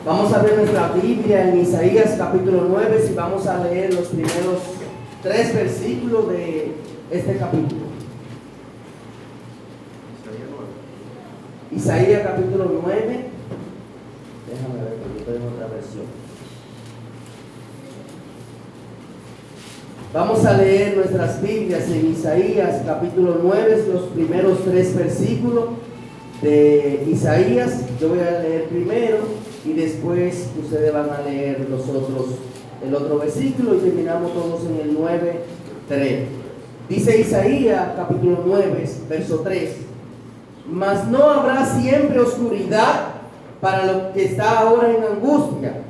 Vamos a ver nuestra Biblia en Isaías capítulo 9 y vamos a leer los primeros 3 versículos de este capítulo. Isaías capítulo 9. Déjame ver, porque yo estoy en otra versión. Vamos a leer nuestras Biblias en Isaías capítulo 9, los primeros 3 versículos de Isaías. Yo voy a leer primero y después ustedes van a leer el otro versículo y terminamos todos en el 9:3. Dice Isaías capítulo 9, verso 3: Mas no habrá siempre oscuridad para lo que está ahora en angustia,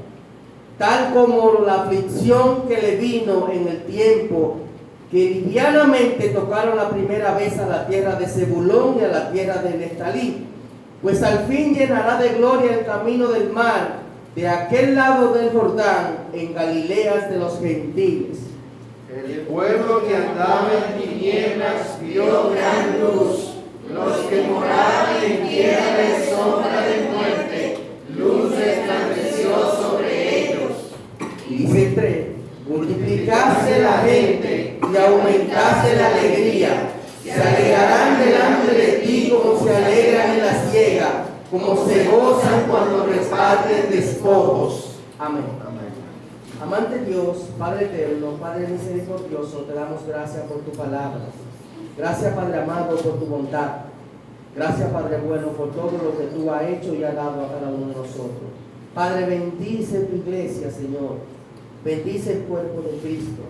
tal como la aflicción que le vino en el tiempo que livianamente tocaron la primera vez a la tierra de Zebulón y a la tierra de Neftalí, pues al fin llenará de gloria el camino del mar, de aquel lado del Jordán, en Galileas de los gentiles. El pueblo que andaba en tinieblas vio gran luz. Los que moraban en tierra de sombra de muerte, luz resplandeció sobre ellos. Y dice 3: multiplicase la gente y aumentase la alegría. Se alegrarán delante de ti como se alegran en la siega, como se gozan cuando reparten despojos. Amén. Amante Dios, Padre eterno, Padre misericordioso, te damos gracias por tu palabra. Gracias, Padre amado, por tu bondad. Gracias, Padre bueno, por todo lo que tú has hecho y has dado a cada uno de nosotros. Padre, bendice tu iglesia, Señor. Bendice el cuerpo de Cristo.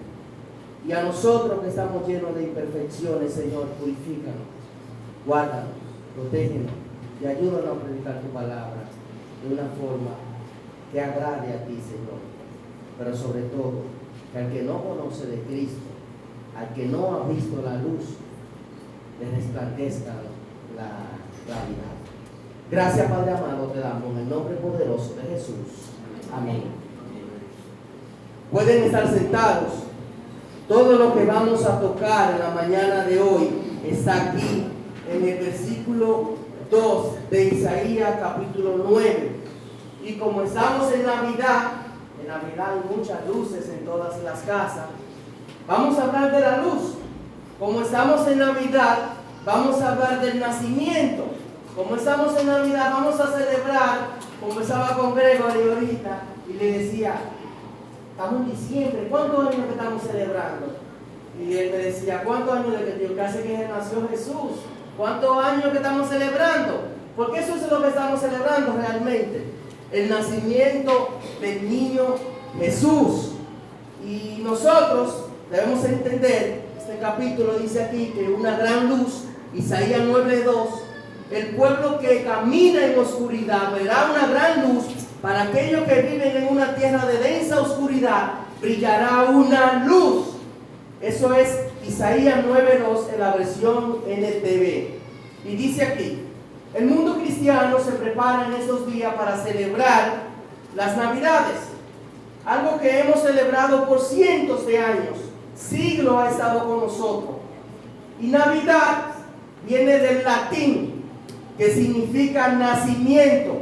Y a nosotros que estamos llenos de imperfecciones, Señor, purifícanos, guárdanos, protégenos y ayúdanos a predicar tu palabra de una forma que agrade a ti, Señor. Pero sobre todo, que al que no conoce de Cristo, al que no ha visto la luz, le resplandezca la claridad. Gracias, Padre amado, te damos en el nombre poderoso de Jesús. Amén. Pueden estar sentados. Todo lo que vamos a tocar en la mañana de hoy está aquí en el versículo 2 de Isaías capítulo 9. Y como estamos en Navidad hay muchas luces en todas las casas, vamos a hablar de la luz. Como estamos en Navidad, vamos a hablar del nacimiento. Como estamos en Navidad, vamos a celebrar, como estaba con Gregory ahorita, y le decía, estamos en diciembre, ¿cuántos años que estamos celebrando? Y él me decía, ¿cuántos años de que hace que nació Jesús? ¿Cuántos años que estamos celebrando? Porque eso es lo que estamos celebrando realmente, el nacimiento del niño Jesús. Y nosotros debemos entender, este capítulo dice aquí que una gran luz, Isaías 9:2, el pueblo que camina en oscuridad verá una gran luz. Para aquellos que viven en una tierra de densa oscuridad, brillará una luz. Eso es Isaías 9:2 en la versión NTV. Y dice aquí, el mundo cristiano se prepara en estos días para celebrar las Navidades. Algo que hemos celebrado por cientos de años. Siglo ha estado con nosotros. Y Navidad viene del latín, que significa nacimiento.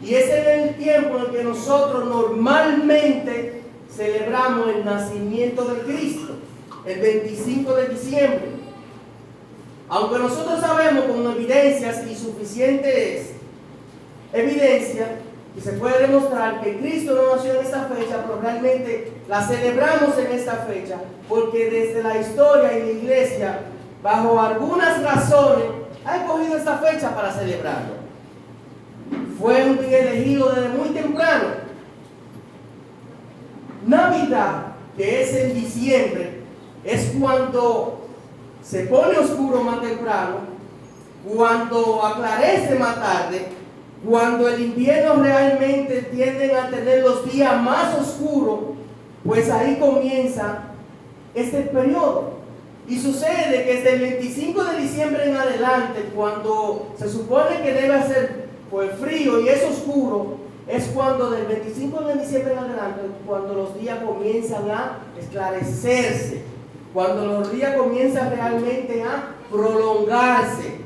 Y ese es el tiempo en el que nosotros normalmente celebramos el nacimiento de Cristo, el 25 de diciembre. Aunque nosotros sabemos con evidencias y suficientes evidencias, y se puede demostrar que Cristo no nació en esta fecha, pero realmente la celebramos en esta fecha, porque desde la historia y la iglesia, bajo algunas razones, ha escogido esta fecha para celebrarlo. Fue un día elegido desde muy temprano. Navidad, que es en diciembre, es cuando se pone oscuro más temprano, cuando aclarece más tarde, cuando el invierno realmente tienden a tener los días más oscuros, pues ahí comienza este periodo. Y sucede que desde el 25 de diciembre en adelante, cuando se supone que debe hacer pues frío y es oscuro, es cuando del 25 de diciembre en adelante, cuando los días comienzan a esclarecerse, cuando los días comienzan realmente a prolongarse.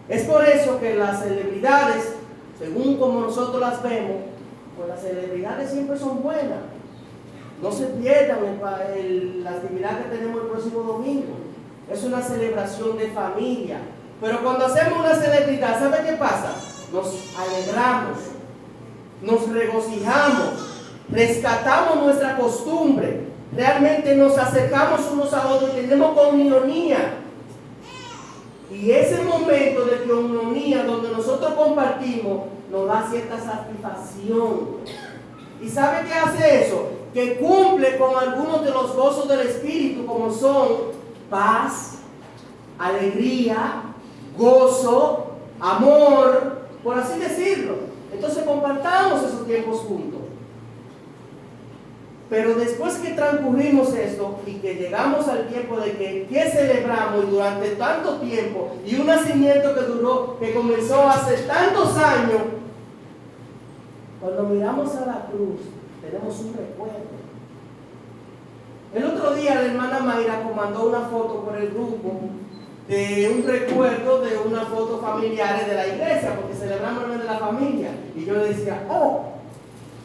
Es por eso que las celebridades, según como nosotros las vemos, pues las celebridades siempre son buenas. No se pierdan la actividad que tenemos el próximo domingo. Es una celebración de familia. Pero cuando hacemos una celebridad, ¿sabe qué pasa? Nos alegramos, nos regocijamos, rescatamos nuestra costumbre, realmente nos acercamos unos a otros y tenemos comunionía. Y ese momento de comunionía donde nosotros compartimos nos da cierta satisfacción. ¿Y sabe qué hace eso? Que cumple con algunos de los gozos del Espíritu, como son paz, alegría, gozo, amor, por así decirlo. Entonces compartamos esos tiempos juntos. Pero después que transcurrimos esto y que llegamos al tiempo de que celebramos y durante tanto tiempo y un nacimiento que comenzó hace tantos años, cuando miramos a la cruz tenemos un recuerdo. El otro día la hermana Mayra mandó una foto por el grupo de un recuerdo de una foto familiar de la iglesia, porque celebramos el mes de la familia. Y yo decía, oh,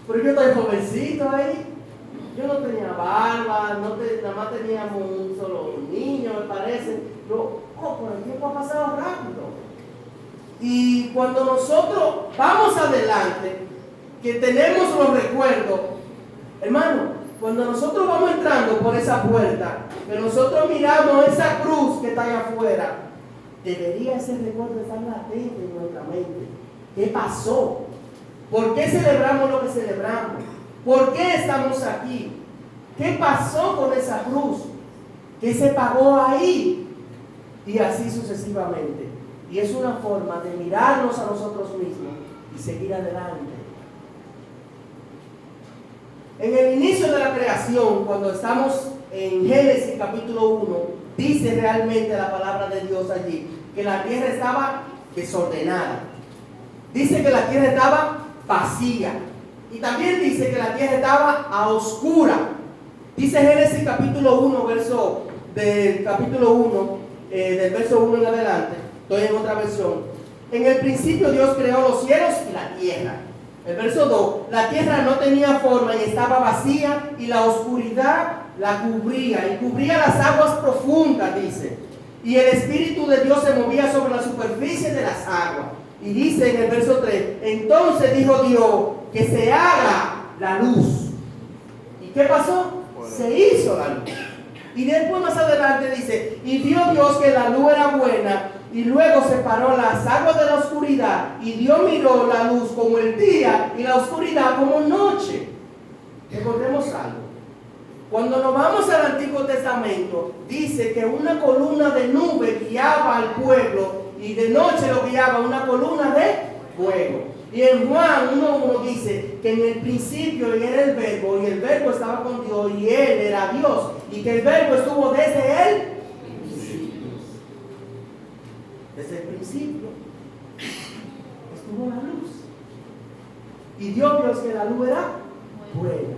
pero yo estoy jovencito ahí. Yo no tenía barba, nada más teníamos un solo niño, me parece. Yo, oh, pero el tiempo ha pasado rápido. Y cuando nosotros vamos adelante, que tenemos los recuerdos, hermano, cuando nosotros vamos entrando por esa puerta, que nosotros miramos esa cruz que está allá afuera, debería ese recuerdo estar latente en nuestra mente. ¿Qué pasó? ¿Por qué celebramos lo que celebramos? ¿Por qué estamos aquí? ¿Qué pasó con esa cruz? ¿Qué se pagó ahí? Y así sucesivamente. Y es una forma de mirarnos a nosotros mismos y seguir adelante. En el inicio de la creación, cuando estamos en Génesis capítulo 1, dice realmente la palabra de Dios allí, que la tierra estaba desordenada. Dice que la tierra estaba vacía. Y también dice que la tierra estaba a oscura. Dice Génesis capítulo 1, del verso 1 en adelante. Estoy en otra versión. En el principio Dios creó los cielos y la tierra. El verso 2, la tierra no tenía forma y estaba vacía y la oscuridad la cubría y cubría las aguas profundas, dice. Y el Espíritu de Dios se movía sobre la superficie de las aguas. Y dice en el verso 3, entonces dijo Dios que se haga la luz. ¿Y qué pasó? Se hizo la luz. Y después más adelante dice, y vio Dios que la luz era buena, y luego separó las aguas de la oscuridad, y Dios miró la luz como el día y la oscuridad como noche. Recordemos algo. Cuando nos vamos al Antiguo Testamento, dice que una columna de nube guiaba al pueblo, y de noche lo guiaba una columna de fuego. Y en Juan 1:1 dice que en el principio era el verbo, y el verbo estaba con Dios, y él era Dios, y que el verbo estuvo desde el principio. Desde el principio estuvo la luz. Y Dios que la luz era buena,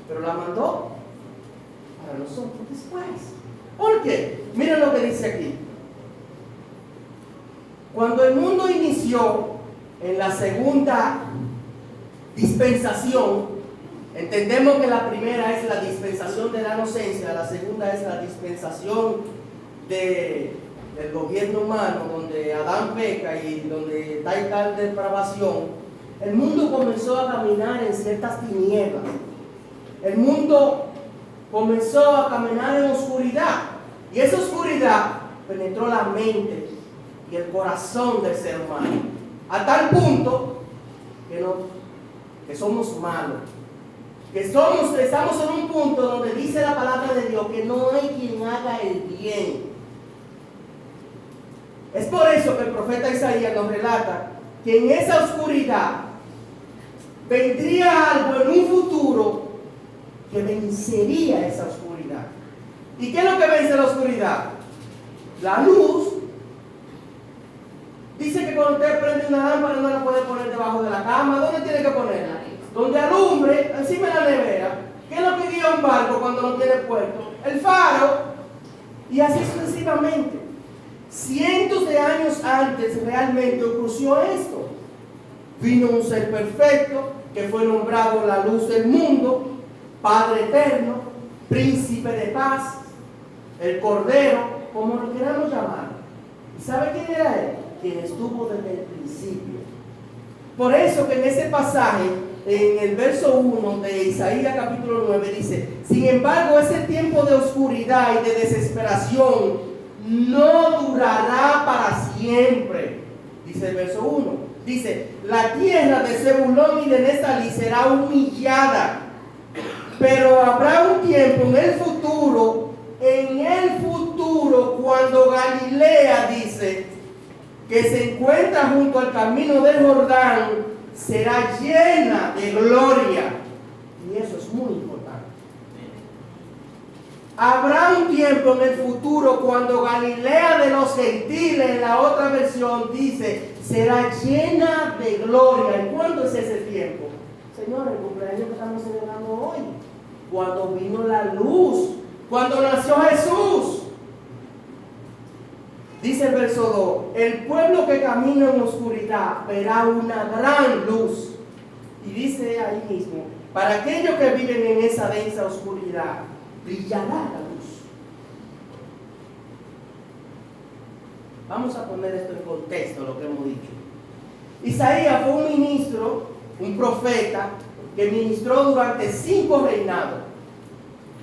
pero la mandó para nosotros después. ¿Por qué? Miren lo que dice aquí. Cuando el mundo inició en la segunda dispensación, entendemos que la primera es la dispensación de la inocencia, la segunda es la dispensación del gobierno humano, donde Adán peca y donde está en tal depravación. El mundo comenzó a caminar en ciertas tinieblas. El mundo comenzó a caminar en oscuridad, y esa oscuridad penetró la mente y el corazón del ser humano, a tal punto que somos malos, que estamos en un punto donde dice la palabra de Dios que no hay quien haga el bien. Es por eso que el profeta Isaías nos relata que en esa oscuridad vendría algo en un futuro que vencería esa oscuridad. ¿Y qué es lo que vence la oscuridad? La luz. Dice que cuando usted prende una lámpara no la puede poner debajo de la cama. ¿Dónde tiene que ponerla? Donde alumbre, encima de la nevera. ¿Qué es lo que guía un barco cuando no tiene puerto? El faro. Y así sucesivamente. cientos de años antes realmente ocurrió esto. Vino un ser perfecto que fue nombrado la luz del mundo, Padre eterno, Príncipe de paz, el Cordero, como lo queramos llamar. ¿Y sabe quién era él? Quien estuvo desde el principio. Por eso que en ese pasaje, en el verso 1 de Isaías capítulo 9 dice: sin embargo, ese tiempo de oscuridad y de desesperación no durará para siempre. Dice el verso 1. Dice: la tierra de Zebulón y de Neftalí será humillada, pero habrá un tiempo en el futuro, cuando Galilea, dice, que se encuentra junto al camino del Jordán, será llena de gloria. Y eso es muy importante. Habrá un tiempo en el futuro cuando Galilea de los gentiles, en la otra versión, dice, será llena de gloria. ¿Y cuándo es ese tiempo? Señor, el cumpleaños que estamos celebrando hoy. Cuando vino la luz, cuando nació Jesús. Dice el verso 2: el pueblo que camina en oscuridad verá una gran luz. Y dice ahí mismo: para aquellos que viven en esa densa oscuridad, brillará la luz. Vamos a poner esto en contexto, lo que hemos dicho. Isaías fue un ministro, un profeta, que ministró durante 5 reinados.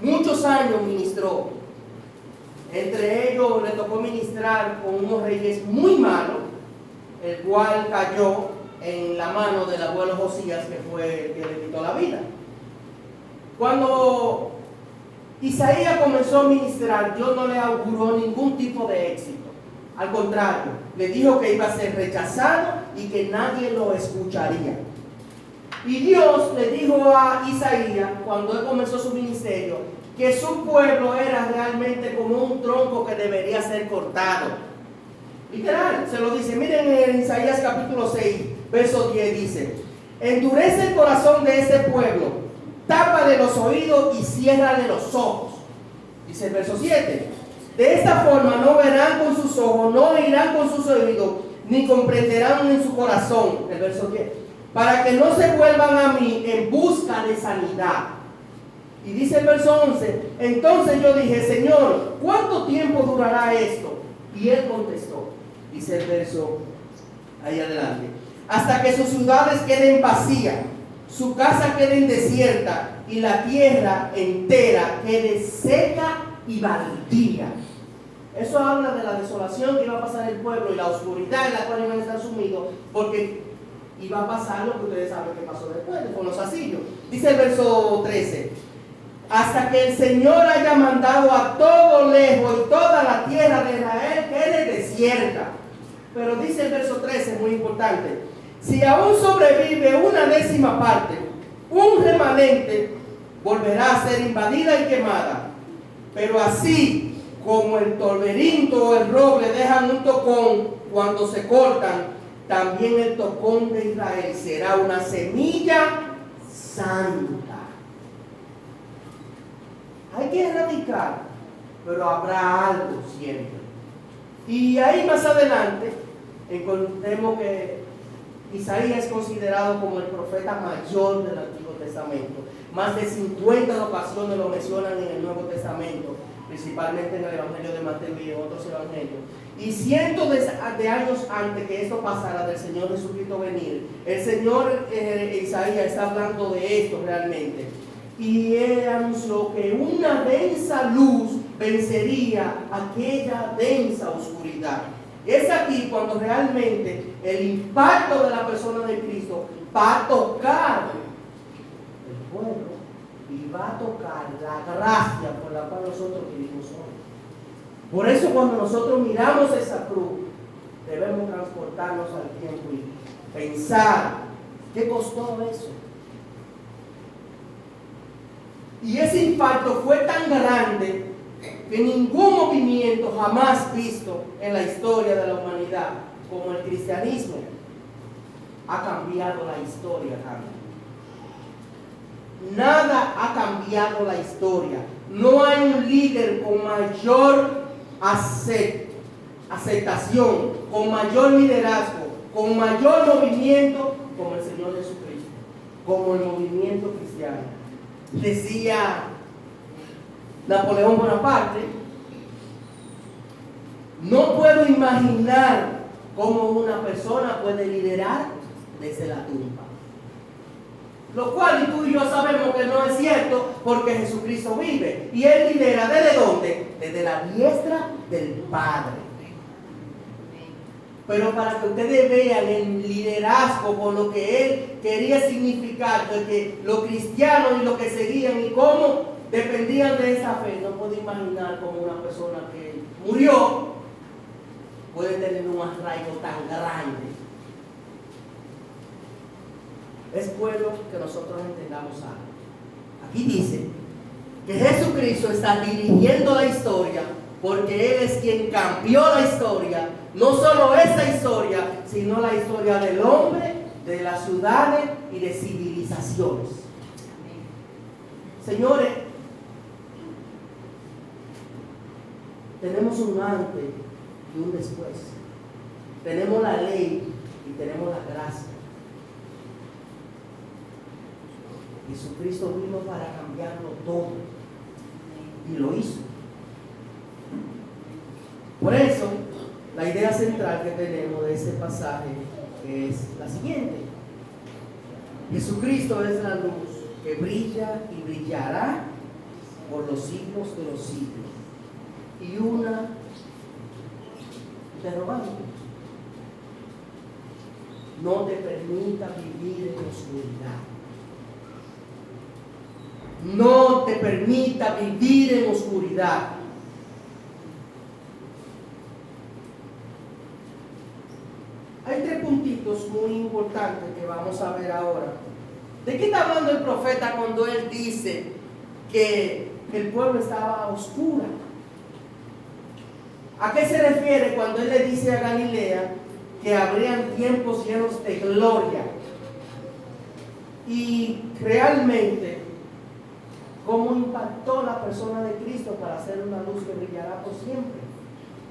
Muchos años ministró. Entre ellos le tocó ministrar con unos reyes muy malos, el cual cayó en la mano del abuelo Josías, que fue el que le quitó la vida. Cuando Isaías comenzó a ministrar, Dios no le auguró ningún tipo de éxito. Al contrario, le dijo que iba a ser rechazado y que nadie lo escucharía. Y Dios le dijo a Isaías, cuando él comenzó su ministerio, que su pueblo era realmente como un tronco que debería ser cortado. Literal, se lo dice. Miren en Isaías capítulo 6, verso 10, dice: endurece el corazón de ese pueblo, tápale los oídos y ciérrale los ojos. Dice el verso 7: de esta forma no verán con sus ojos, no oirán con sus oídos, ni comprenderán en su corazón. El verso 10: para que no se vuelvan a mí en busca de sanidad. Y dice el verso 11: entonces yo dije, Señor, ¿cuánto tiempo durará esto? Y él contestó, dice el verso ahí adelante: hasta que sus ciudades queden vacías, su casa quede desierta y la tierra entera quede seca y baldía. Eso habla de la desolación que iba a pasar el pueblo y la oscuridad en la cual iban a estar sumidos, porque iba a pasar lo que ustedes saben que pasó después con los asirios. Dice el verso 13: hasta que el Señor haya mandado a todo lejos y toda la tierra de Israel quede desierta. Pero dice el verso 13, muy importante: si aún sobrevive una 10ª parte, un remanente volverá a ser invadida y quemada. Pero así como el torberinto o el roble dejan un tocón cuando se cortan, también el tocón de Israel será una semilla santa. Hay que erradicar, pero habrá algo siempre. Y ahí más adelante encontremos que Isaías es considerado como el profeta mayor del Antiguo Testamento. Más de 50 ocasiones lo mencionan en el Nuevo Testamento, principalmente en el Evangelio de Mateo y en otros evangelios. Y cientos de años antes que esto pasara, del Señor Jesucristo venir, el Señor Isaías está hablando de esto realmente. Y él anunció que una densa luz vencería aquella densa oscuridad. Es aquí cuando realmente el impacto de la persona de Cristo va a tocar el pueblo y va a tocar la gracia por la cual nosotros vivimos hoy. Por eso cuando nosotros miramos esa cruz, debemos transportarnos al tiempo y pensar, ¿qué costó eso? Y ese impacto fue tan grande que ningún movimiento jamás visto en la historia de la humanidad, como el cristianismo, ha cambiado la historia, Nada ha cambiado la historia. No hay un líder con mayor aceptación, con mayor liderazgo, con mayor movimiento como el Señor Jesucristo, como el movimiento cristiano. Decía Napoleón Bonaparte: no puedo imaginar cómo una persona puede liderar desde la tumba. Lo cual tú y yo sabemos que no es cierto, porque Jesucristo vive. Y Él lidera ¿desde dónde? Desde la diestra del Padre. Pero para que ustedes vean el liderazgo con lo que Él quería significar, porque los cristianos y los que seguían y cómo dependían de esa fe, no puedo imaginar cómo una persona que murió puede tener un arraigo tan grande. Es bueno que nosotros entendamos algo. Aquí dice que Jesucristo está dirigiendo la historia, porque Él es quien cambió la historia. No solo esa historia, sino la historia del hombre, de las ciudades y de civilizaciones. Señores, tenemos un antes y un después. Tenemos la ley y tenemos la gracia. Jesucristo vino para cambiarlo todo y lo hizo. Por eso, la idea central que tenemos de este pasaje es la siguiente: Jesucristo es la luz que brilla y brillará por los siglos de los siglos. Y una interrogante: no te permita vivir en oscuridad. No te permita vivir en oscuridad. Hay tres puntitos muy importantes que vamos a ver ahora. ¿De qué está hablando el profeta cuando él dice que el pueblo estaba a oscura? ¿A qué se refiere cuando él le dice a Galilea que habrían tiempos llenos de gloria? Y realmente, ¿cómo impactó la persona de Cristo para ser una luz que brillará por siempre?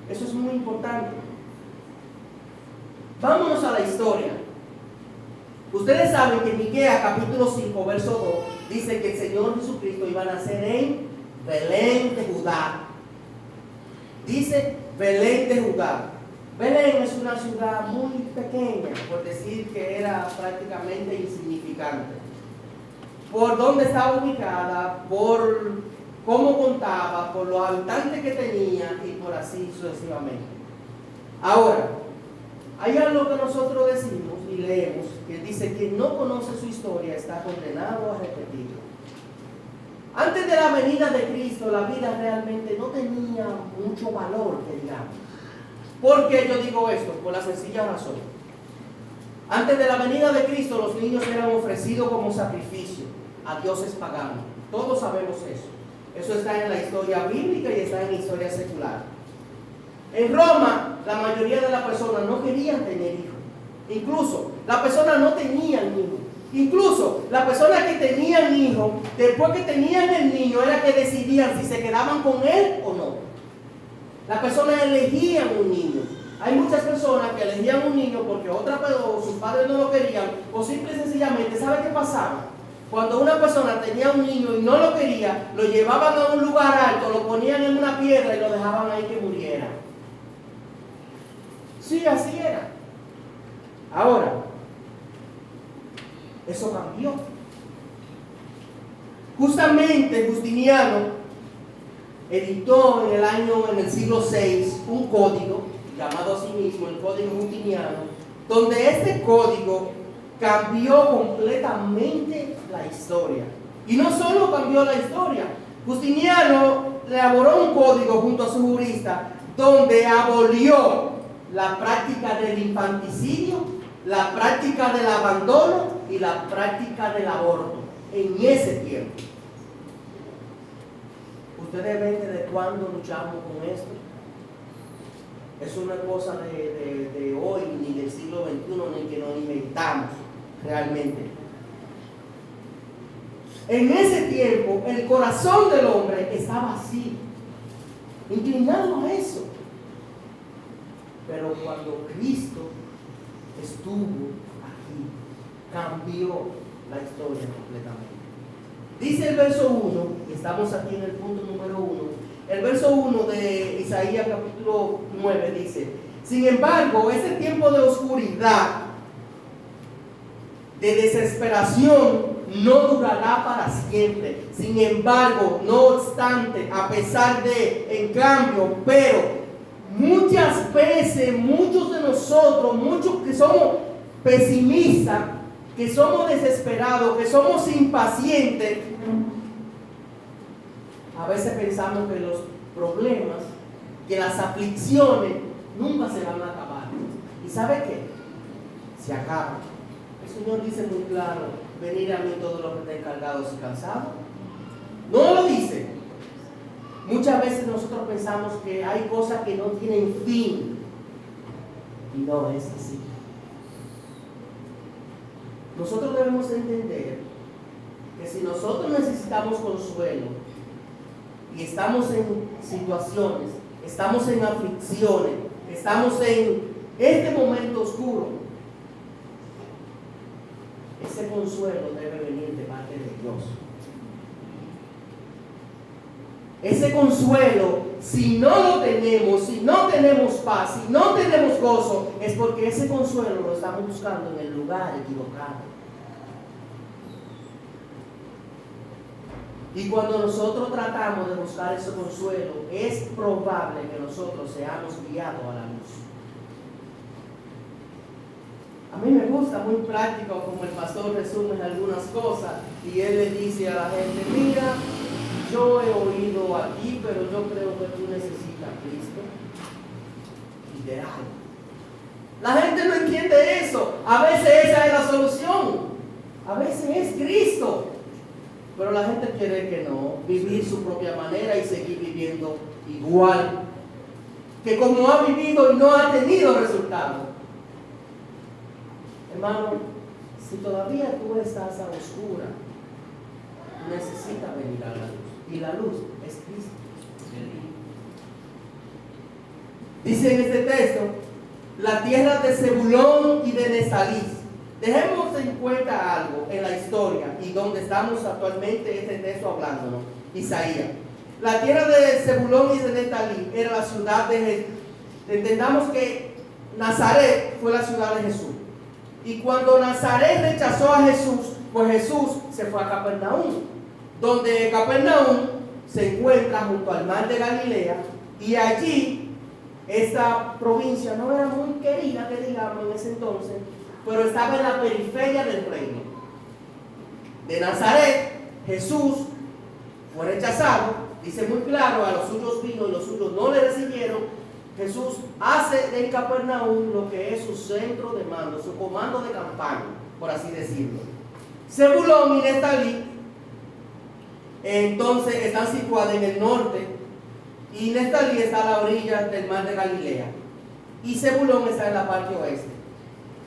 Eso es muy importante. Vámonos a la historia. Ustedes saben que en Miqueas capítulo 5, verso 2, dice que el Señor Jesucristo iba a nacer en Belén de Judá. Dice Belén de Judá. Belén es una ciudad muy pequeña, por decir que era prácticamente insignificante. Por dónde estaba ubicada, por cómo contaba, por los habitantes que tenía y por así sucesivamente. Ahora, hay algo que nosotros decimos y leemos, que dice: quien no conoce su historia está condenado a repetirla. Antes de la venida de Cristo, la vida realmente no tenía mucho valor, que digamos. ¿Por qué yo digo esto? Por la sencilla razón. Antes de la venida de Cristo, los niños eran ofrecidos como sacrificio a dioses paganos. Todos sabemos eso. Eso está en la historia bíblica y está en la historia secular. En Roma, la mayoría de las personas no querían tener hijos. Incluso, las personas no tenían hijos. Incluso, las personas que tenían hijos, después que tenían el niño, era que decidían si se quedaban con él o no. Las personas elegían un niño. Hay muchas personas que elegían un niño porque sus padres no lo querían, o simple y sencillamente, ¿sabe qué pasaba? Cuando una persona tenía un niño y no lo quería, lo llevaban a un lugar alto, lo ponían en una piedra y lo dejaban ahí que muriera. Sí, así era. Ahora, eso cambió. Justamente Justiniano editó en el siglo VI un código llamado a sí mismo el Código Justiniano, donde este código cambió completamente la historia. Y no solo cambió la historia, Justiniano elaboró un código junto a su jurista donde abolió la práctica del infanticidio, la práctica del abandono y la práctica del aborto en ese tiempo. Ustedes ven desde cuándo luchamos con esto. Es una cosa de hoy, ni del siglo XXI, ni que nos inventamos realmente. En ese tiempo, el corazón del hombre estaba así, inclinado a eso. Pero cuando Cristo estuvo aquí, cambió la historia completamente. Dice el verso 1, y estamos aquí en el punto número 1, el verso 1 de Isaías capítulo 9 dice: sin embargo, ese tiempo de oscuridad, de desesperación, no durará para siempre. Sin embargo, no obstante, a pesar de, en cambio, pero muchas veces, muchos de nosotros, muchos que somos pesimistas, que somos desesperados, que somos impacientes, a veces pensamos que los problemas, que las aflicciones nunca se van a acabar. ¿Y sabe qué? Se acaban. El Señor dice muy claro: venid a mí todos los que estén cargados y cansados. No lo dice. Muchas veces nosotros pensamos que hay cosas que no tienen fin, y no es así. Nosotros debemos entender que si nosotros necesitamos consuelo y estamos en situaciones, estamos en aflicciones, estamos en este momento oscuro, ese consuelo debe venir de parte de Dios. Ese consuelo, si no lo tenemos, si no tenemos paz, si no tenemos gozo, es porque ese consuelo lo estamos buscando en el lugar equivocado. Y cuando nosotros tratamos de buscar ese consuelo, es probable que nosotros seamos guiados a la luz. A mí me gusta muy práctico como el pastor resume algunas cosas y él le dice a la gente: mira, yo he oído aquí, pero yo creo que tú necesitas a Cristo. Literal. La gente no entiende eso. A veces esa es la solución. A veces es Cristo. Pero la gente quiere que no, vivir su propia manera y seguir viviendo igual que como ha vivido y no ha tenido resultados. Hermano, si todavía tú estás a oscura, necesitas venir a la luz. Y la luz es Cristo. Dice en este texto: la tierra de Zebulón y de Neftalí. Dejemos en cuenta algo en la historia y donde estamos actualmente este texto hablándonos, Isaías. La tierra de Zebulón y de Neftalí era la ciudad de Jesús. Entendamos que Nazaret fue la ciudad de Jesús. Y cuando Nazaret rechazó a Jesús, pues Jesús se fue a Capernaum, donde Capernaum se encuentra junto al mar de Galilea, y allí esta provincia no era muy querida, que digamos, en ese entonces, pero estaba en la periferia del reino. De Nazaret, Jesús fue rechazado, dice muy claro: a los suyos vino y los suyos no le recibieron. Jesús hace en Capernaum lo que es su centro de mando, su comando de campaña, por así decirlo. Zebulón y Neftalí entonces están situadas en el norte, y Neftalí está a la orilla del mar de Galilea, y Zebulón está en la parte oeste.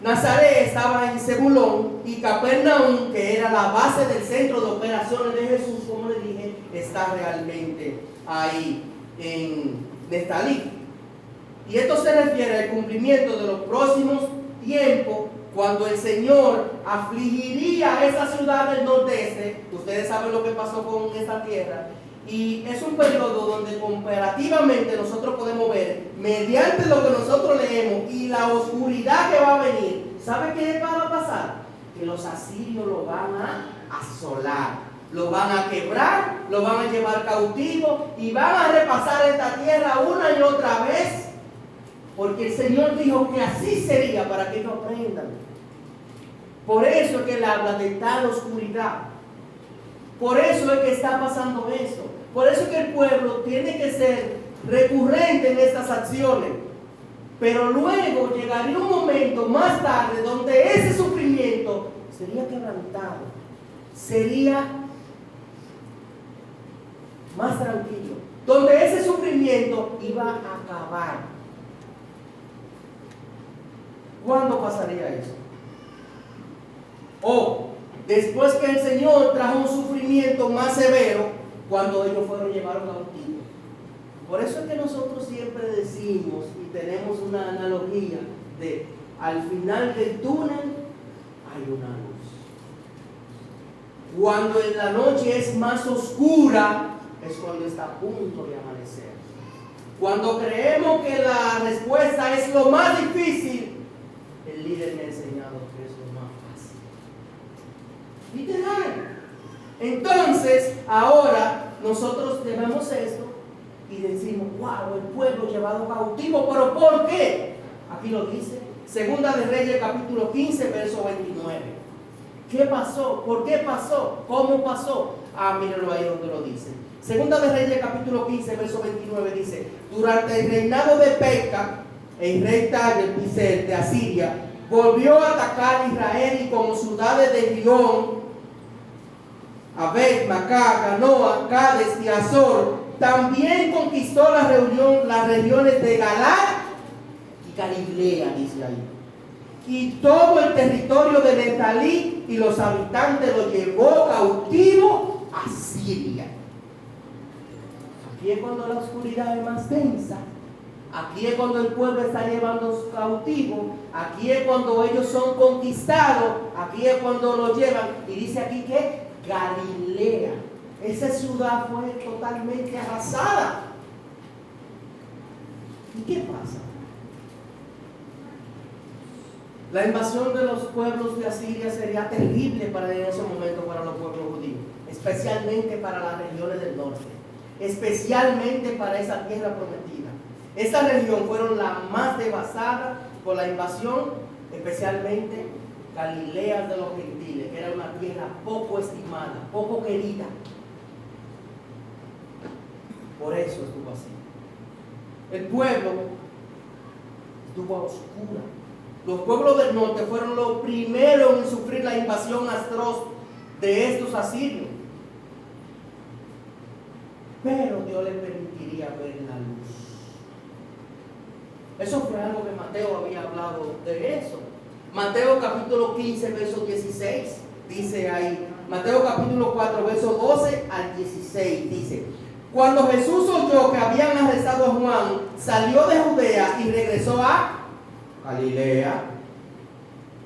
Nazaret estaba en Zebulón, y Capernaum, que era la base del centro de operaciones de Jesús, como le dije, está realmente ahí en Neftalí. Y esto se refiere al cumplimiento de los próximos tiempos, cuando el Señor afligiría a esa ciudad del nordeste. Ustedes saben lo que pasó con esta tierra. Y es un periodo donde comparativamente nosotros podemos ver, mediante lo que nosotros leemos y la oscuridad que va a venir, ¿sabe qué va a pasar? Que los asirios lo van a asolar, lo van a quebrar, lo van a llevar cautivo y van a repasar esta tierra una y otra vez. Porque el Señor dijo que así sería, para que ellos aprendan. Por eso es que Él habla de tal oscuridad. Por eso es que está pasando esto. Por eso es que el pueblo tiene que ser recurrente en estas acciones. Pero luego llegaría un momento más tarde donde ese sufrimiento sería quebrantado. Sería más tranquilo. Donde ese sufrimiento iba a acabar. ¿Cuándo pasaría eso? O después que el Señor trajo un sufrimiento más severo, cuando ellos fueron llevados cautivos. Por eso es que nosotros siempre decimos y tenemos una analogía de al final del túnel hay una luz. Cuando en la noche es más oscura, es cuando está a punto de amanecer. Cuando creemos que la respuesta es lo más difícil, el líder me ha enseñado que es lo más fácil. Literal. Entonces, ahora nosotros vemos esto y decimos, wow, el pueblo llevado cautivo, pero ¿por qué? Aquí lo dice, Segunda de Reyes capítulo 15, verso 29. ¿Qué pasó? ¿Por qué pasó? ¿Cómo pasó? Ah, mírenlo ahí donde lo dice. Segunda de Reyes capítulo 15, verso 29 dice, durante el reinado de Pekah, el rey Tiglath-Pileser de Asiria, volvió a atacar a Israel y como ciudades de Gihón, Abed, Macá, Ganoa, Cades y Azor. También conquistó las regiones de Galaad y Galilea, dice ahí. Y todo el territorio de Neftalí y los habitantes lo llevó cautivo a Siria. Aquí es cuando la oscuridad es más densa. Aquí es cuando el pueblo está llevando cautivo. Aquí es cuando ellos son conquistados. Aquí es cuando lo llevan. Y dice aquí que Galilea, esa ciudad fue totalmente arrasada. ¿Y qué pasa? La invasión de los pueblos de Asiria sería terrible en ese momento para los pueblos judíos, especialmente para las regiones del norte, especialmente para esa tierra prometida. Esta región fueron la más devastada por la invasión, especialmente Galilea de los gentiles, que era una tierra poco estimada, poco querida. Por eso estuvo así. El pueblo estuvo a oscura. Los pueblos del norte fueron los primeros en sufrir la invasión atroz de estos asirios. Pero Dios les permitiría ver la luz. Eso fue algo que Mateo había hablado de eso. Mateo capítulo 15, verso 16, dice ahí. Mateo capítulo 4, verso 12 al 16, dice: cuando Jesús oyó que habían arrestado a Juan, salió de Judea y regresó a Galilea.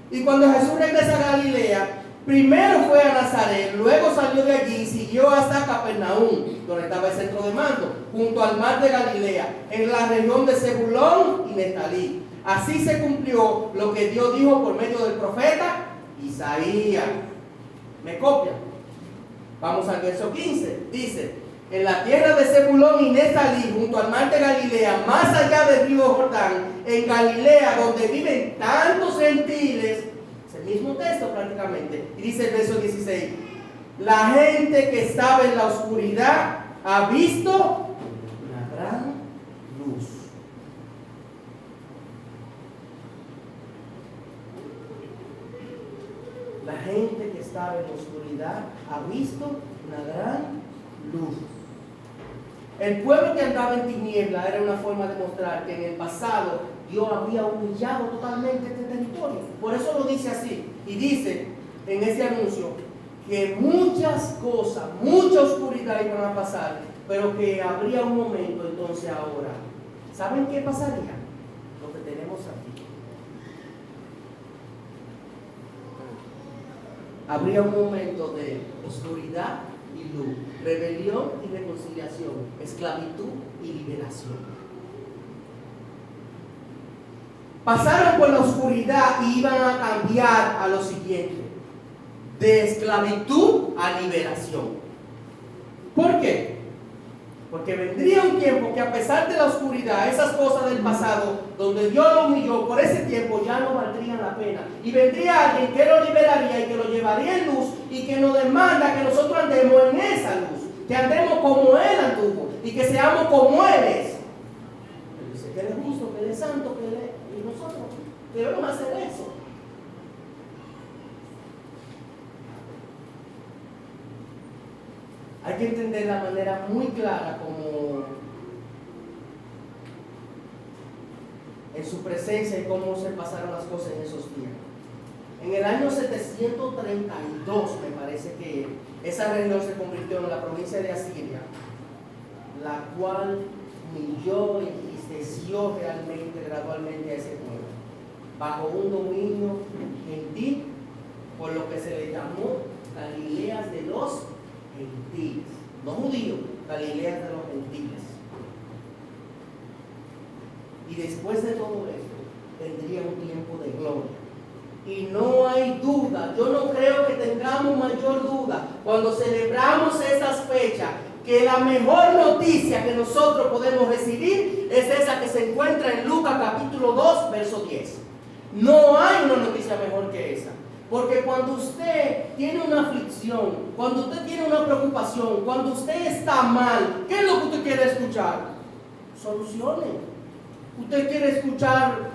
Y cuando Jesús regresa a Galilea, primero fue a Nazaret, luego salió de allí y siguió hasta Capernaum, donde estaba el centro de mando, junto al mar de Galilea, en la región de Zebulón y Neftalí. Así se cumplió lo que Dios dijo por medio del profeta Isaías. ¿Me copian? Vamos al verso 15. Dice: en la tierra de Zebulón y Neftalí, junto al mar de Galilea, más allá del río Jordán, en Galilea, donde viven tantos gentiles, es el mismo texto prácticamente. Y dice el verso 16: la gente que estaba en la oscuridad ha visto una gran luz. La gente que estaba en la oscuridad ha visto una gran luz. El pueblo que andaba en tiniebla era una forma de mostrar que en el pasado Dios había humillado totalmente este territorio. Por eso lo dice así. Y dice en ese anuncio que muchas cosas, mucha oscuridad iban a pasar, pero que habría un momento entonces ahora. ¿Saben qué pasaría? Lo que tenemos aquí. Habría un momento de oscuridad y luz, rebelión y reconciliación, esclavitud y liberación. Pasaron por la oscuridad y iban a cambiar a lo siguiente: de esclavitud a liberación. ¿Por qué? Porque vendría un tiempo que, a pesar de la oscuridad, esas cosas del pasado, donde Dios lo humilló, por ese tiempo ya no valdrían la pena. Y vendría alguien que lo liberaría y que lo llevaría en luz y que nos demanda que nosotros andemos en esa luz, que andemos como Él anduvo y que seamos como Él es. Él dice que Él es justo, que Él es santo, que Él es... Y nosotros debemos hacer eso. Hay que entender la manera muy clara como en su presencia y cómo se pasaron las cosas en esos días. En el año 732, me parece que esa región se convirtió en la provincia de Asiria, la cual humilló, entristeció realmente, gradualmente a ese pueblo, bajo un dominio gentil, por lo que se le llamó Galileas de los gentiles, no judíos, Galileas de los gentiles. Y después de todo esto, vendría un tiempo de gloria. Y no hay duda, yo no creo que tengamos mayor duda cuando celebramos estas fechas, que la mejor noticia que nosotros podemos recibir es esa que se encuentra en Lucas capítulo 2, verso 10. No hay una noticia mejor que esa. Porque cuando usted tiene una aflicción, cuando usted tiene una preocupación, cuando usted está mal, ¿qué es lo que usted quiere escuchar? Soluciones. Usted quiere escuchar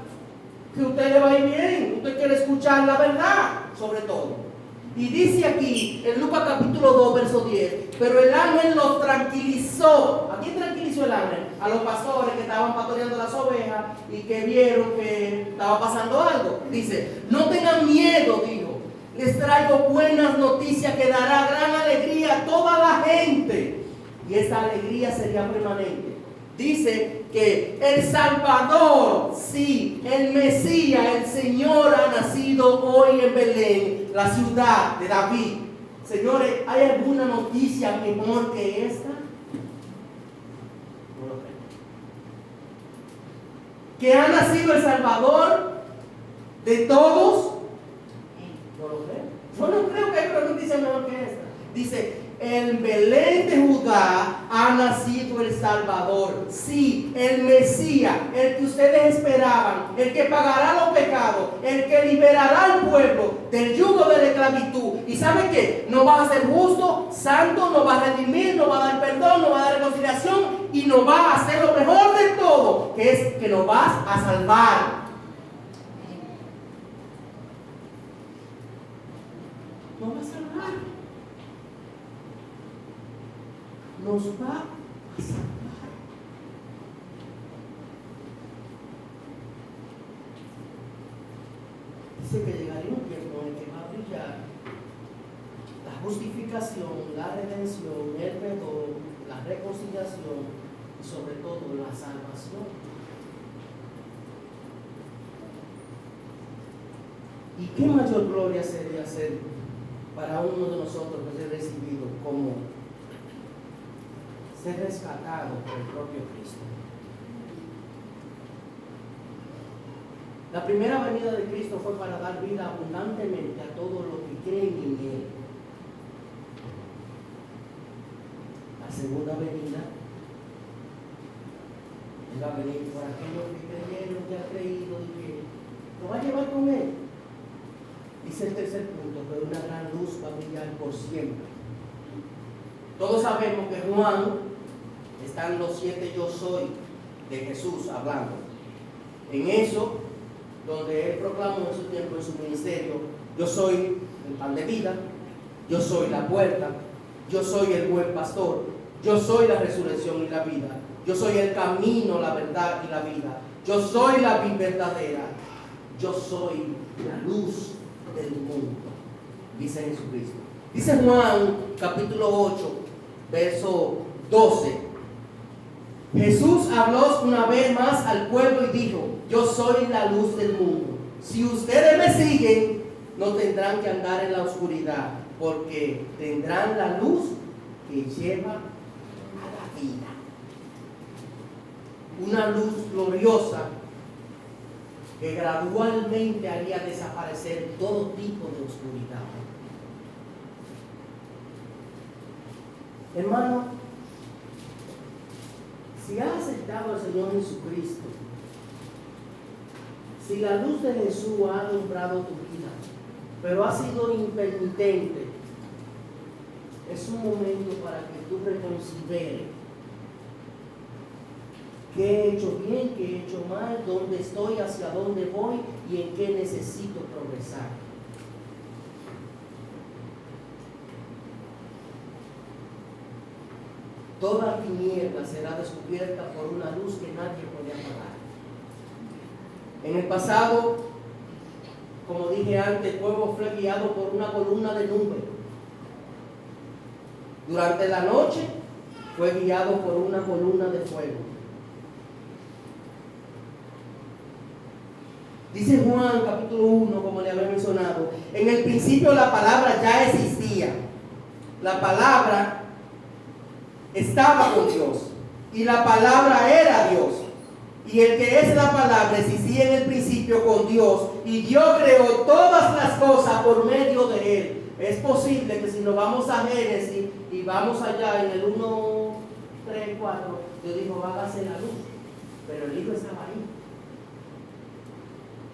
que a usted le va a ir bien. Usted quiere escuchar la verdad, sobre todo. Y dice aquí, en Lucas capítulo 2, verso 10, pero el ángel los tranquilizó. ¿A quién tranquilizó el ángel? A los pastores que estaban pastoreando las ovejas y que vieron que estaba pasando algo. Dice, no tengan miedo, dijo. Les traigo buenas noticias que dará gran alegría a toda la gente. Y esa alegría sería permanente. Dice que el Salvador, sí, el Mesías, el Señor ha nacido hoy en Belén, la ciudad de David. Señores, ¿hay alguna noticia mejor que esta? No lo creo. ¿Que ha nacido el Salvador de todos? No lo creo. Yo no creo que haya una noticia mejor que esta. Dice, en Belén de Judá ha nacido el Salvador, sí, el Mesías, el que ustedes esperaban, el que pagará los pecados, el que liberará al pueblo del yugo de la esclavitud. ¿Y sabe qué? No va a ser justo, santo, no va a redimir, no va a dar perdón, no va a dar reconciliación y no va a hacer lo mejor de todo, que es que nos va a salvar. Nos va a salvar. Nos va a salvar. Dice que llegará un tiempo en el que va a brillar la justificación, la redención, el perdón, la reconciliación y sobre todo la salvación. ¿Y qué mayor gloria sería ser para uno de nosotros que ser recibido como ser rescatado por el propio Cristo? La primera venida de Cristo fue para dar vida abundantemente a todos los que creen en Él. La segunda venida Él va a venir por aquellos que creyeron, que han creído y que lo va a llevar con Él. Dice el tercer punto, que una gran luz va a brillar por siempre. Todos sabemos que Juan, están los 7 yo soy de Jesús hablando. En eso, donde Él proclamó en su tiempo, en su ministerio, yo soy el pan de vida, yo soy la puerta, yo soy el buen pastor, yo soy la resurrección y la vida, yo soy el camino, la verdad y la vida, yo soy la vida verdadera, yo soy la luz del mundo, dice Jesucristo. Dice Juan capítulo 8, verso 12. Jesús habló una vez más al pueblo y dijo, yo soy la luz del mundo. Si ustedes me siguen, no tendrán que andar en la oscuridad, porque tendrán la luz que lleva a la vida. Una luz gloriosa que gradualmente haría desaparecer todo tipo de oscuridad. Hermano, si has aceptado al Señor Jesucristo, si la luz de Jesús ha alumbrado tu vida, pero has sido impenitente, es un momento para que tú reconsideres qué he hecho bien, qué he hecho mal, dónde estoy, hacia dónde voy y en qué necesito progresar. Toda tiniebla será descubierta por una luz que nadie puede apagar. En el pasado, como dije antes, el pueblo fue guiado por una columna de nube. Durante la noche fue guiado por una columna de fuego. Dice Juan capítulo 1, como le había mencionado, en el principio la palabra ya existía. La palabra estaba con Dios y la palabra era Dios. Y el que es la palabra existía en el principio con Dios y Dios creó todas las cosas por medio de Él. Es posible que si nos vamos a Génesis y vamos allá en el 1, 3, 4, Dios dijo, hágase la luz. Pero el Hijo estaba ahí.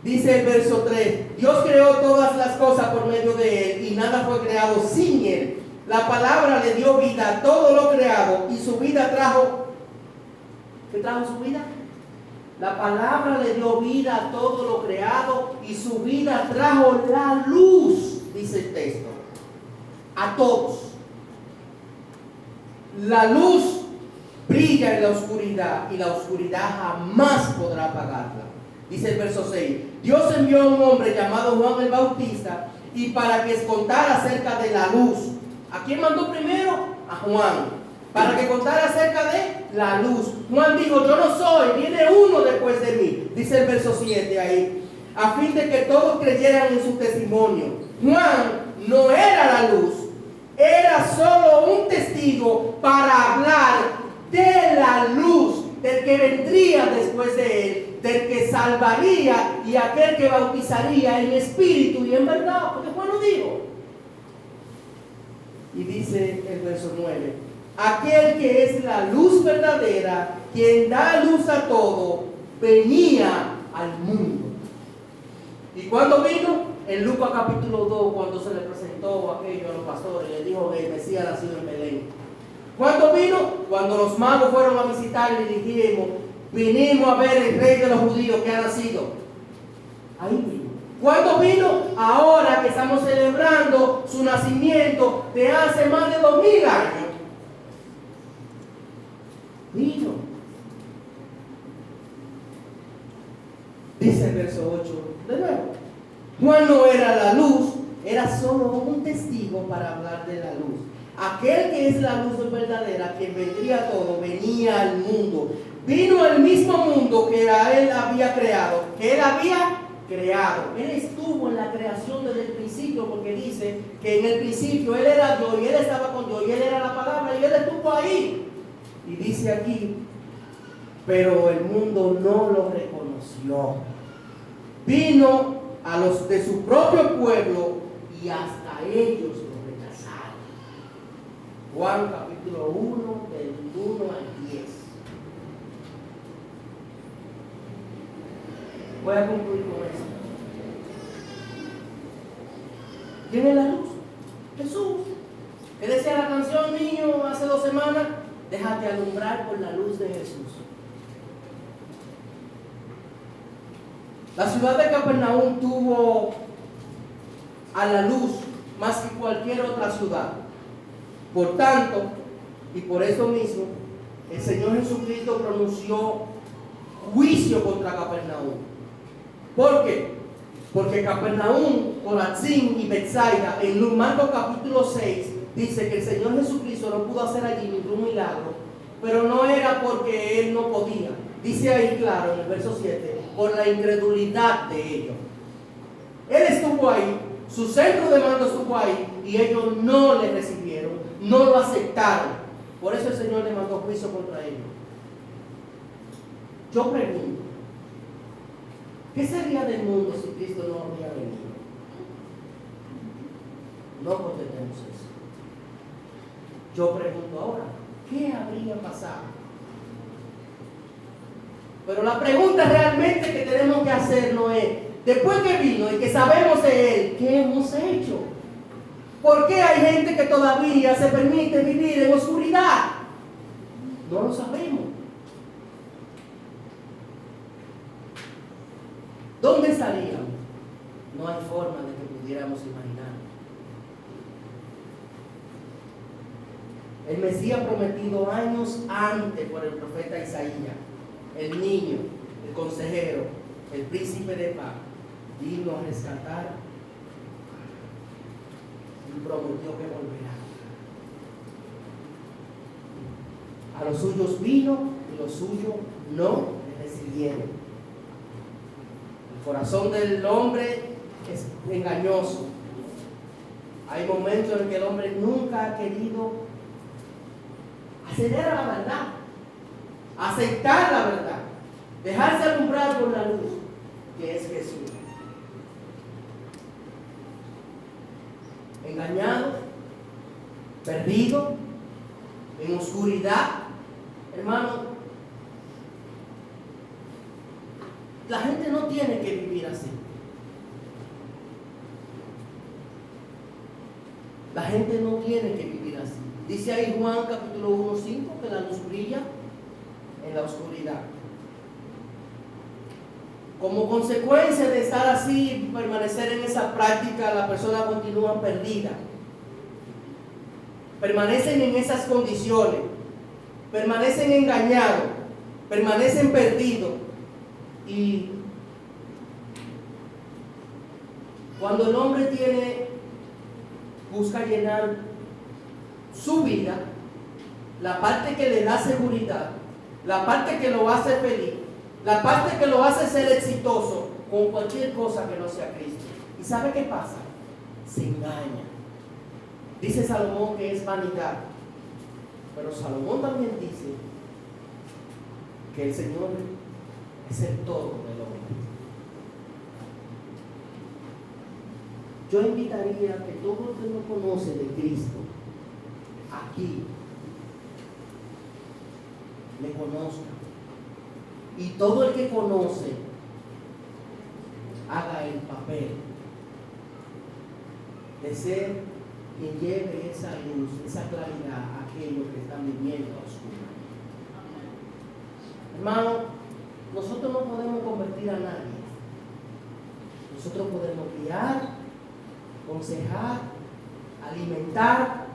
Dice el verso 3, Dios creó todas las cosas por medio de Él y nada fue creado sin Él. La palabra le dio vida a todo lo creado y su vida trajo. ¿Qué trajo su vida? La palabra le dio vida a todo lo creado y su vida trajo la luz, dice el texto, a todos. La luz brilla en la oscuridad y la oscuridad jamás podrá apagarla. Dice el verso 6, Dios envió a un hombre llamado Juan el Bautista y para que contara acerca de la luz. ¿A quién mandó primero? A Juan. Para que contara acerca de la luz. Juan dijo, yo no soy, viene uno después de mí. Dice el verso 7 ahí. A fin de que todos creyeran en su testimonio. Juan no era la luz. Era solo un testigo para hablar de la luz, del que vendría después de él, del que salvaría y aquel que bautizaría en espíritu y en verdad. Porque Juan lo dijo. Y dice el verso 9, aquel que es la luz verdadera, quien da luz a todo, venía al mundo. ¿Y cuándo vino? En Lucas capítulo 2, cuando se le presentó aquello a los pastores, le dijo que el Mesías nacido en Belén. ¿Cuándo vino? Cuando los magos fueron a visitarle y dijimos, vinimos a ver el rey de los judíos que ha nacido. Ahí vino. ¿Cuándo vino? Ahora que estamos celebrando su nacimiento de hace más de 2000 años. Vino. Dice el verso 8 de nuevo. Juan no era la luz, era solo un testigo para hablar de la luz. Aquel que es la luz verdadera, quien vendría todo, venía al mundo. Vino al mismo mundo que a él había creado, que él había creado. Él estuvo en la creación desde el principio, porque dice que en el principio él era Dios y él estaba con Dios y él era la palabra y él estuvo ahí. Y dice aquí, pero el mundo no lo reconoció. Vino a los de su propio pueblo y hasta ellos lo rechazaron. Juan capítulo 1, del 1 al 10. Voy a concluir con esto. ¿Quién es la luz? Jesús. ¿Qué decía la canción, niño, hace 2 semanas? Déjate alumbrar por la luz de Jesús. La ciudad de Capernaum tuvo a la luz más que cualquier otra ciudad. Por tanto, y por eso mismo, el Señor Jesucristo pronunció juicio contra Capernaum. ¿Por qué? Porque Capernaum, Corazín y Betsaida, en Marcos capítulo 6, dice que el Señor Jesucristo no pudo hacer allí ningún milagro, pero no era porque Él no podía. Dice ahí claro en el verso 7, por la incredulidad de ellos. Él estuvo ahí, su centro de mando estuvo ahí, y ellos no le recibieron, no lo aceptaron. Por eso el Señor le mandó juicio contra ellos. Yo pregunto, ¿qué sería del mundo si Cristo no habría venido? No contestemos eso. Yo pregunto ahora, ¿qué habría pasado? Pero la pregunta realmente que tenemos que hacernos es, después que vino y que sabemos de Él, ¿qué hemos hecho? ¿Por qué hay gente que todavía se permite vivir en oscuridad? No lo sabemos. ¿Dónde estaríamos? No hay forma de que pudiéramos imaginar. El Mesías prometido años antes por el profeta Isaías, el niño, el consejero, el príncipe de paz, vino a rescatar y prometió que volverá. A los suyos vino y los suyos no le recibieron. El corazón del hombre es engañoso. Hay momentos en que el hombre nunca ha querido acceder a la verdad, aceptar la verdad, dejarse alumbrar por la luz, que es Jesús. Engañado, perdido, en oscuridad, hermano. La gente no tiene que vivir así. La gente no tiene que vivir así. Dice ahí Juan capítulo 1:5 que la luz brilla en la oscuridad. Como consecuencia de estar así, permanecer en esa práctica, la persona continúa perdida. Permanecen en esas condiciones, permanecen engañados, permanecen perdidos. Y cuando el hombre busca llenar su vida, la parte que le da seguridad, la parte que lo hace feliz, la parte que lo hace ser exitoso con cualquier cosa que no sea Cristo. ¿Y sabe qué pasa? Se engaña. Dice Salomón que es vanidad. Pero Salomón también dice que el Señor es el todo del hombre. Yo invitaría a que todo el que no conoce de Cristo aquí le conozca. Y todo el que conoce haga el papel de ser quien lleve esa luz, esa claridad a aquellos que están viviendo a oscuras. Hermano, nosotros no podemos convertir a nadie. Nosotros podemos guiar, aconsejar, alimentar,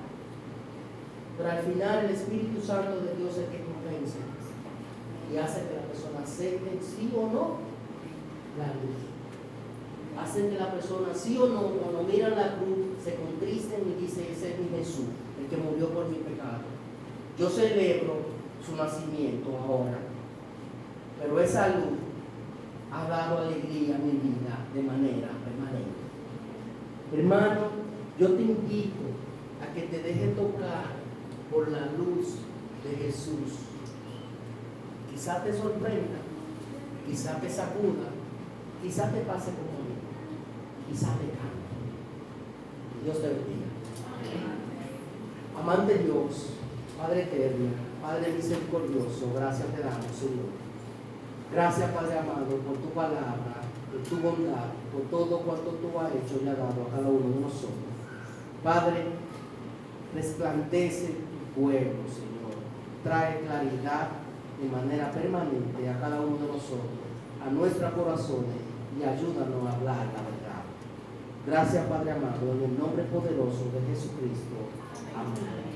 pero al final el Espíritu Santo de Dios es el que convence y hace que la persona acepte sí o no la luz. Hace que la persona sí o no, cuando miran la cruz, se contristen y dicen: ese es mi Jesús, el que murió por mi pecado. Yo celebro su nacimiento ahora, pero esa luz ha dado alegría a mi vida de manera permanente. Hermano, yo te invito a que te dejes tocar por la luz de Jesús. Quizás te sorprenda, quizás te sacuda, quizás te pase como a mí, quizás te cambie. Dios te bendiga. Amante Dios, Padre eterno, Padre misericordioso, gracias te damos, Señor. Gracias, Padre amado, por tu palabra, por tu bondad, por todo cuanto tú has hecho y has dado a cada uno de nosotros. Padre, resplandece tu pueblo, Señor. Trae claridad de manera permanente a cada uno de nosotros, a nuestros corazones, y ayúdanos a hablar la verdad. Gracias, Padre amado, en el nombre poderoso de Jesucristo. Amén.